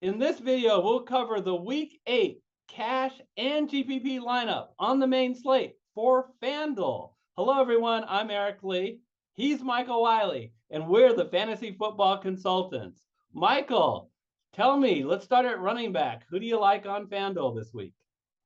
In this video, we'll cover the Week 8 cash and GPP lineup on the main slate for FanDuel. Hello, everyone. I'm Eric Lee. He's Michael Wiley, and we're the Fantasy Football Consultants. Michael, tell me, let's start at running back. Who do you like on FanDuel this week?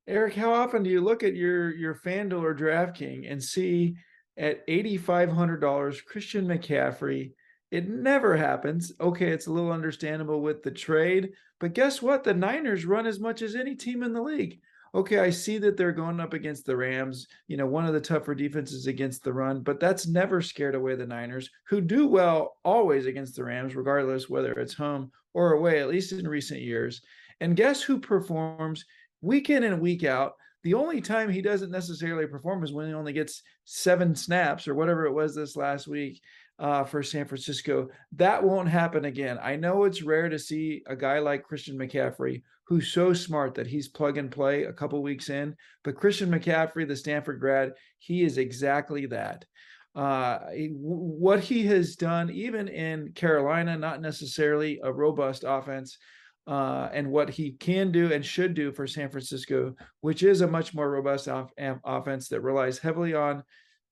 Eric, how often do you look at your FanDuel or DraftKings and see at $8,500 Christian McCaffrey? It never happens. Okay, it's a little understandable with the trade, but guess what? The Niners run as much as any team in the league. Okay, I see that they're going up against the Rams, one of the tougher defenses against the run, but that's never scared away the Niners, who do well always against the Rams, regardless whether it's home or away, at least in recent years. And guess who performs week in and week out? The only time he doesn't necessarily perform is when he only gets 7 snaps or whatever it was this last week for San Francisco. That won't happen again. I know it's rare to see a guy like Christian McCaffrey, who's so smart that he's plug and play a couple weeks in, but Christian McCaffrey, the Stanford grad, he is exactly that. What he has done, even in Carolina, not necessarily a robust offense, and what he can do and should do for San Francisco, which is a much more robust offense that relies heavily on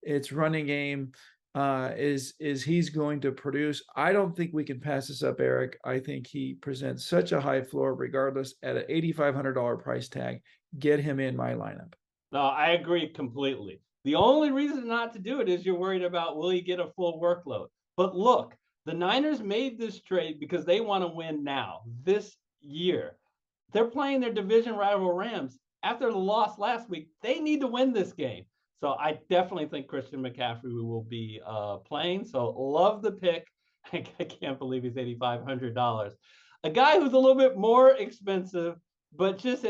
its running game, is he's going to produce. I don't think we can pass this up, Eric. I think he presents such a high floor, regardless, at an $8,500 price tag. Get him in my lineup. No, I agree completely. The only reason not to do it is you're worried about will he get a full workload. But look, the Niners made this trade because they want to win now, this year. They're playing their division rival Rams. After the loss last week, they need to win this game. So I definitely think Christian McCaffrey will be playing. So love the pick. I can't believe he's $8,500. A guy who's a little bit more expensive, but just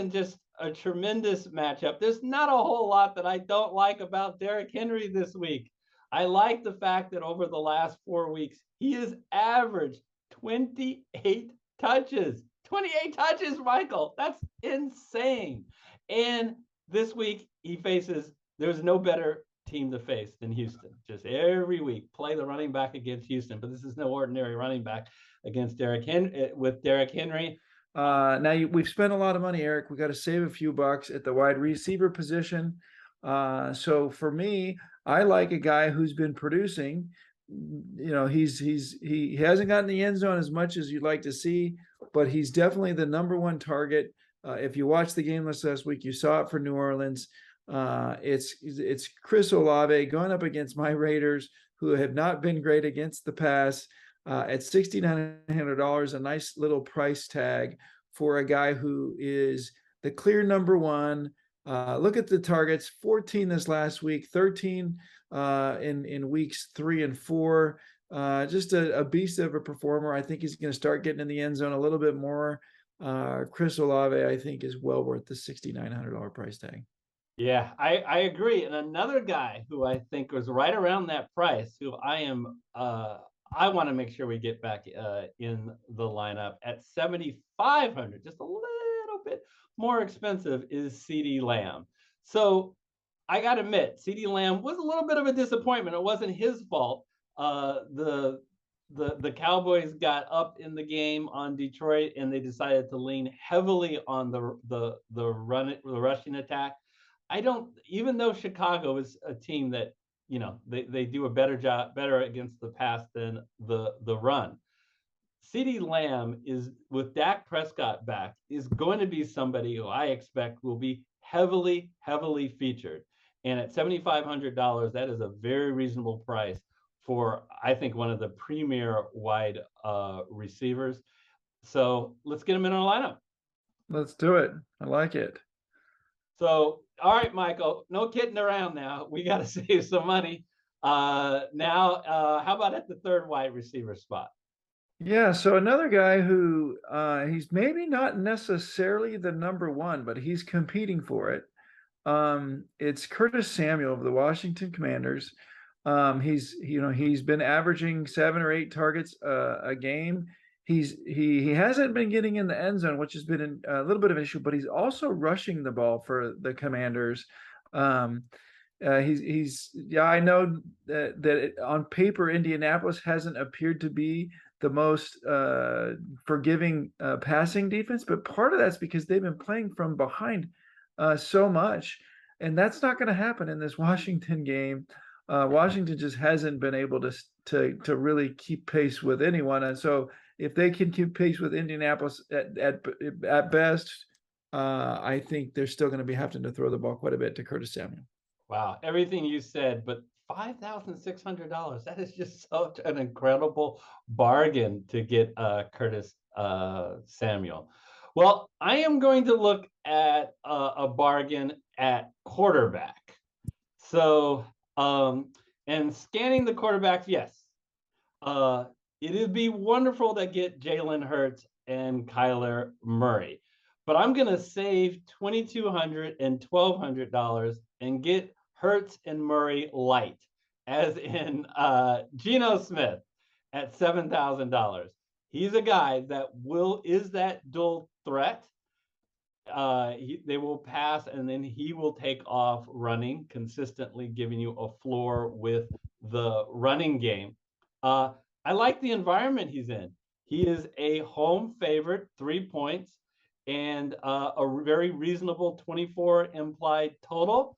a tremendous matchup. There's not a whole lot that I don't like about Derrick Henry this week. I like the fact that over the last 4 weeks, he has averaged 28 touches. 28 touches, Michael. That's insane. And this week, there's no better team to face than Houston. Just every week, play the running back against Houston. But this is no ordinary running back against Derrick Henry. With Derrick Henry, Now we've spent a lot of money, Eric. We got to save a few bucks at the wide receiver position. So for me, I like a guy who's been producing. He hasn't gotten the end zone as much as you'd like to see, but he's definitely the number one target. If you watched the game last week, you saw it for New Orleans. It's Chris Olave going up against my Raiders, who have not been great against the pass. At $6,900, a nice little price tag for a guy who is the clear number one. Look at the targets: 14 this last week, 13 in weeks 3 and 4. Just a beast of a performer. I think he's going to start getting in the end zone a little bit more. Chris Olave, I think, is well worth the $6,900 price tag. Yeah, I agree. And another guy who I think was right around that price, who I want to make sure we get back in the lineup at 7,500, just a little bit more expensive, is CeeDee Lamb. So I got to admit, CeeDee Lamb was a little bit of a disappointment. It wasn't his fault. The Cowboys got up in the game on Detroit, and they decided to lean heavily on the rushing attack. Even though Chicago is a team that they do a better against the pass than the run. CeeDee Lamb is, with Dak Prescott back, is going to be somebody who I expect will be heavily featured. And at $7,500, that is a very reasonable price for, I think, one of the premier wide receivers. So let's get him in our lineup. Let's do it. I like it. So, all right, Michael, no kidding around now. We got to save some money. How about at the third wide receiver spot? Yeah, so another guy who he's maybe not necessarily the number one, but he's competing for it. It's Curtis Samuel of the Washington Commanders. He's been averaging 7 or 8 targets a game. He hasn't been getting in the end zone, which has been a little bit of an issue, but he's also rushing the ball for the Commanders. Yeah, I know that on paper, Indianapolis hasn't appeared to be the most forgiving passing defense, but part of that's because they've been playing from behind so much, and that's not going to happen in this Washington game. Washington just hasn't been able to really keep pace with anyone, and so if they can keep pace with Indianapolis at best, I think they're still going to be having to throw the ball quite a bit to Curtis Samuel. Wow, everything you said, but $5,600. That is just such an incredible bargain to get Curtis Samuel. Well, I am going to look at a bargain at quarterback. So, and scanning the quarterbacks, yes, it would be wonderful to get Jalen Hurts and Kyler Murray, but I'm going to save $2,200 and $1,200 and get Hurts and Murray light, as in Geno Smith at $7,000. He's a guy that is that dual threat. They will pass and then he will take off running, consistently giving you a floor with the running game. I like the environment he's in. He is a home favorite, 3 points, and a very reasonable 24 implied total.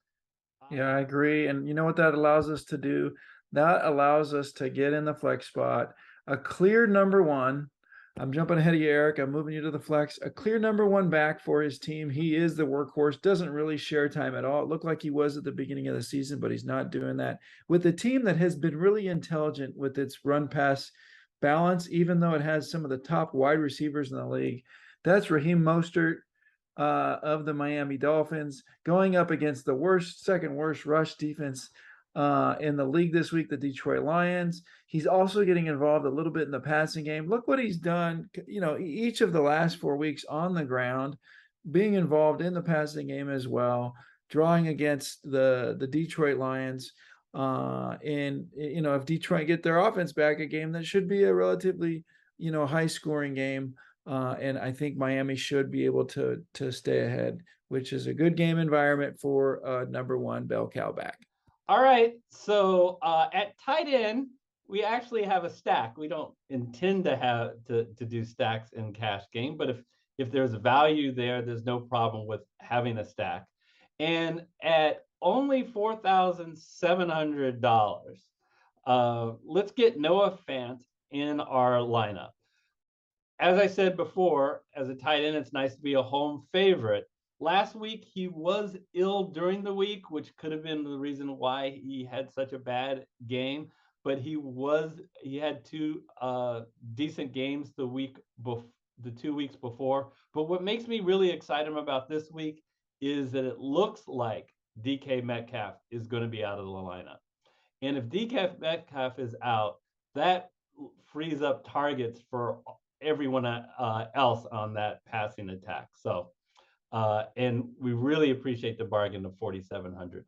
Yeah, I agree. And you know what that allows us to do? That allows us to get in the flex spot, a clear number one. I'm jumping ahead of you, Eric. I'm moving you to the flex. A clear number one back for his team. He is the workhorse, doesn't really share time at all. It looked like he was at the beginning of the season, but he's not doing that. With a team that has been really intelligent with its run pass balance, even though it has some of the top wide receivers in the league, that's Raheem Mostert of the Miami Dolphins going up against the second worst rush defense in the league this week, the Detroit Lions. He's also getting involved a little bit in the passing game. Look what he's done, each of the last 4 weeks on the ground, being involved in the passing game as well, drawing against the Detroit Lions. And if Detroit get their offense back, a game that should be a relatively high scoring game. And I think Miami should be able to stay ahead, which is a good game environment for number one bell cow back. All right, so at tight end, we actually have a stack. We don't intend to have to do stacks in cash game, but if there's value there, there's no problem with having a stack. And at only $4,700, let's get Noah Fant in our lineup. As I said before, as a tight end, it's nice to be a home favorite. Last week, he was ill during the week, which could have been the reason why he had such a bad game. But he had two decent games the 2 weeks before. But what makes me really excited about this week is that it looks like DK Metcalf is going to be out of the lineup. And if DK Metcalf is out, that frees up targets for everyone else on that passing attack. So, and we really appreciate the bargain of $4,700.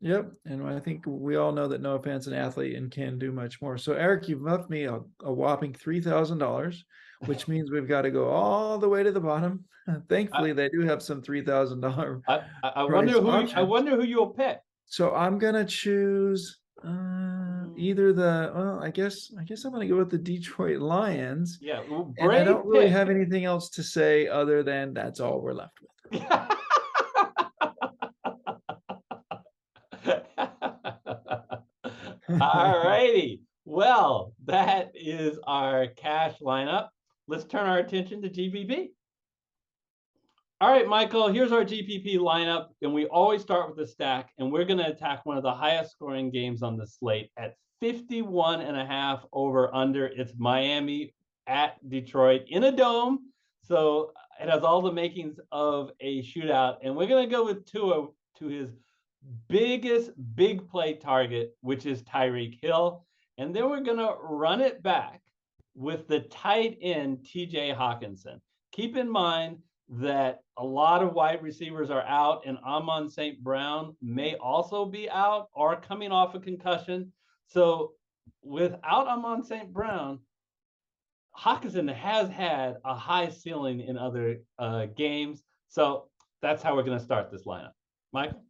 Yep, and I think we all know that Noah Fant's an athlete and can do much more. So, Eric, you've left me a whopping $3,000, which means we've got to go all the way to the bottom. Thankfully, they do have some $3,000. I wonder who you'll pick. So I'm gonna choose either I guess I'm gonna go with the Detroit Lions. Yeah, and I don't really have anything else to say other than that's all we're left with. All righty. Well, that is our cash lineup. Let's turn our attention to GPP. All right, Michael, here's our GPP lineup, and we always start with the stack, and we're going to attack one of the highest scoring games on the slate at 51.5 over under. It's Miami at Detroit in a dome, so it has all the makings of a shootout, and we're going to go with Tua to his biggest big play target, which is Tyreek Hill, and then we're going to run it back with the tight end TJ Hawkinson. Keep in mind that a lot of wide receivers are out, and Amon St. Brown may also be out or coming off a concussion. So without Amon St. Brown, Hawkinson has had a high ceiling in other games. So that's how we're going to start this lineup. Michael?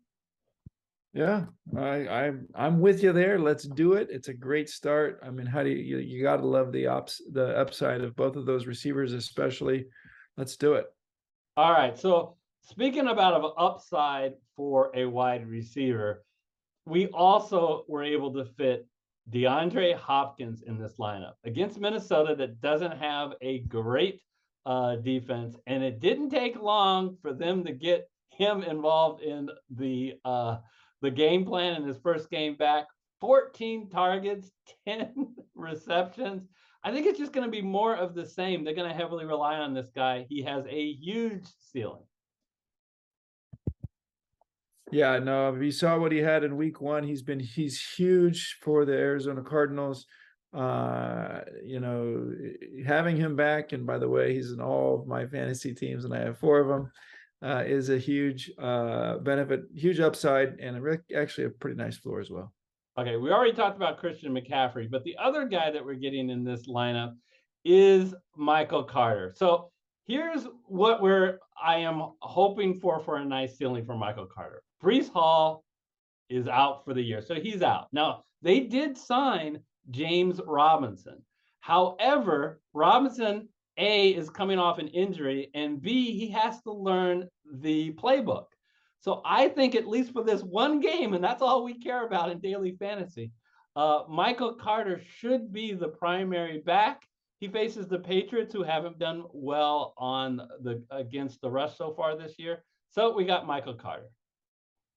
Yeah, I'm with you there. Let's do it. It's a great start. I mean, how do you got to love the upside of both of those receivers, especially. Let's do it. All right. So speaking about of upside for a wide receiver, we also were able to fit DeAndre Hopkins in this lineup against Minnesota that doesn't have a great defense, and it didn't take long for them to get him involved in the game plan in his first game back. 14 targets, 10 receptions. I think it's just going to be more of the same. They're going to heavily rely on this guy. He has a huge ceiling. Yeah, no, you saw what he had in week 1. He's huge for the Arizona Cardinals. You know, having him back, and by the way, he's in all of my fantasy teams, and I have 4 of them, is a huge benefit, huge upside, and actually a pretty nice floor as well. Okay, we already talked about Christian McCaffrey, but the other guy that we're getting in this lineup is Michael Carter. So here's what I am hoping for a nice ceiling for Michael Carter. Breece Hall is out for the year, so he's out. Now, they did sign James Robinson. However, Robinson, A, is coming off an injury, and B, he has to learn the playbook. So I think at least for this one game, and that's all we care about in daily fantasy, Michael Carter should be the primary back. He faces the Patriots, who haven't done well against the rush so far this year. So we got Michael Carter.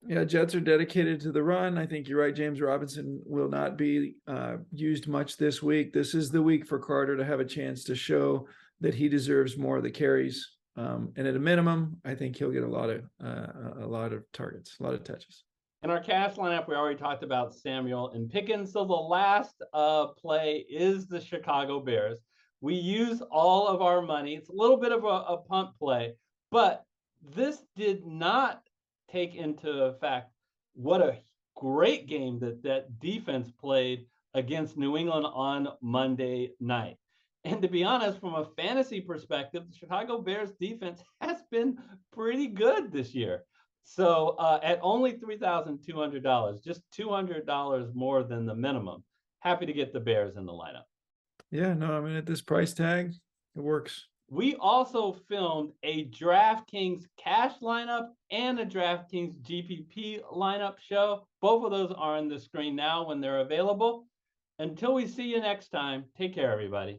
Yeah, Jets are dedicated to the run. I think you're right. James Robinson will not be used much this week. This is the week for Carter to have a chance to show that he deserves more of the carries. And at a minimum, I think he'll get a lot of targets, a lot of touches. In our cash lineup, we already talked about Samuel and Pickens. So the last play is the Chicago Bears. We use all of our money. It's a little bit of a punt play, but this did not take into fact what a great game that defense played against New England on Monday night. And to be honest, from a fantasy perspective, the Chicago Bears defense has been pretty good this year. So at only $3,200, just $200 more than the minimum, happy to get the Bears in the lineup. Yeah, no, I mean, at this price tag, it works. We also filmed a DraftKings cash lineup and a DraftKings GPP lineup show. Both of those are on the screen now when they're available. Until we see you next time, take care, everybody.